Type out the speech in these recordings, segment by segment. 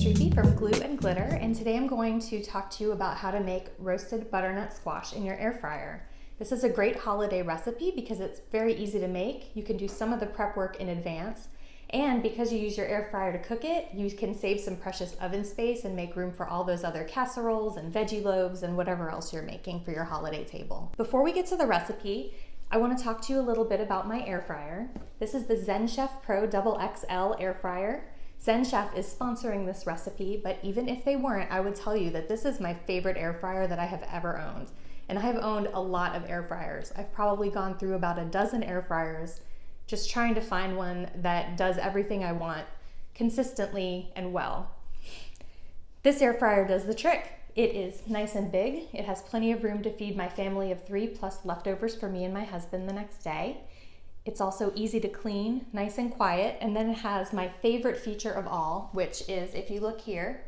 Streethy from Glue and Glitter, and today I'm going to talk to you about how to make roasted butternut squash in your air fryer. This is a great holiday recipe because it's very easy to make. You can do some of the prep work in advance, and because you use your air fryer to cook it, you can save some precious oven space and make room for all those other casseroles and veggie loaves and whatever else you're making for your holiday table. Before we get to the recipe, I want to talk to you a little bit about my air fryer. This is the ZENCHEF Pro XXL air fryer. ZENCHEF is sponsoring this recipe, but even if they weren't, I would tell you that this is my favorite air fryer that I have ever owned. And I have owned a lot of air fryers. I've probably gone through about a dozen air fryers just trying to find one that does everything I want consistently and well. This air fryer does the trick. It is nice and big. It has plenty of room to feed my family of 3 plus leftovers for me and my husband the next day. It's also easy to clean, nice and quiet, and then it has my favorite feature of all, which is, if you look here,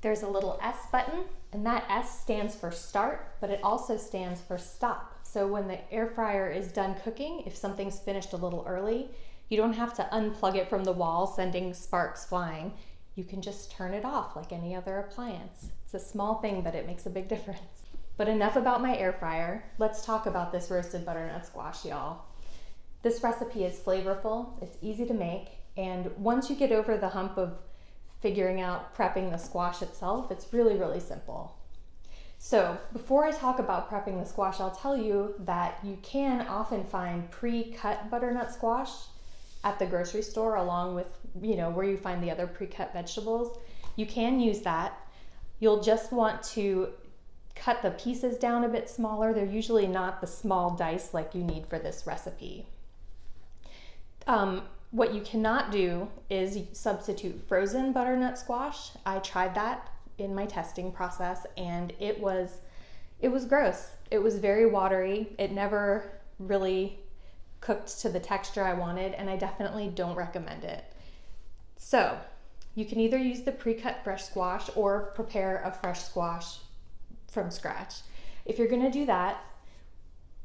there's a little S button, and that S stands for start, but it also stands for stop. So when the air fryer is done cooking, if something's finished a little early, you don't have to unplug it from the wall, sending sparks flying. You can just turn it off like any other appliance. It's a small thing, but it makes a big difference. But enough about my air fryer. Let's talk about this roasted butternut squash, y'all. This recipe is flavorful, it's easy to make, and once you get over the hump of figuring out prepping the squash itself, it's really, really simple. So before I talk about prepping the squash, I'll tell you that you can often find pre-cut butternut squash at the grocery store, along with, where you find the other pre-cut vegetables. You can use that. You'll just want to cut the pieces down a bit smaller. They're usually not the small dice like you need for this recipe. What you cannot do is substitute frozen butternut squash. I tried that in my testing process and it was gross. It was very watery. It never really cooked to the texture I wanted, and I definitely don't recommend it. So you can either use the pre-cut fresh squash or prepare a fresh squash from scratch. If you're gonna do that,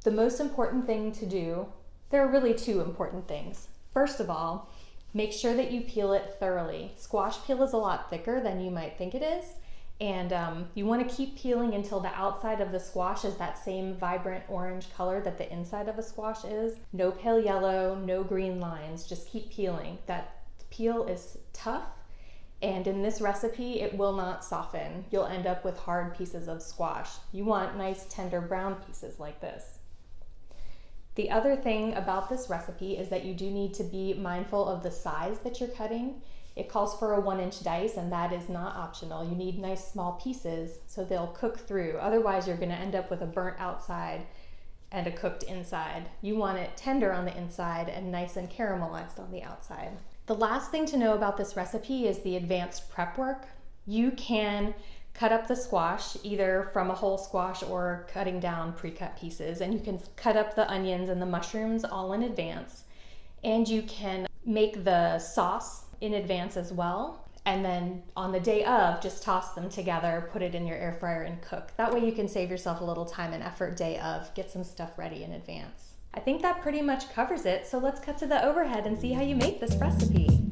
the most important thing to do, there are really 2 important things. First of all, make sure that you peel it thoroughly. Squash peel is a lot thicker than you might think it is, and you want to keep peeling until the outside of the squash is that same vibrant orange color that the inside of a squash is. No pale yellow, no green lines, just keep peeling. That peel is tough, and in this recipe, it will not soften. You'll end up with hard pieces of squash. You want nice, tender brown pieces like this. The other thing about this recipe is that you do need to be mindful of the size that you're cutting. It calls for a 1-inch dice, and that is not optional. You need nice small pieces so they'll cook through. Otherwise, you're gonna end up with a burnt outside and a cooked inside. You want it tender on the inside and nice and caramelized on the outside. The last thing to know about this recipe is the advanced prep work. You can cut up the squash either from a whole squash or cutting down pre-cut pieces, and you can cut up the onions and the mushrooms all in advance, and you can make the sauce in advance as well, and then on the day of just toss them together, put it in your air fryer and cook. That way you can save yourself a little time and effort day of, get some stuff ready in advance. I think that pretty much covers it, so let's cut to the overhead and see how you make this recipe.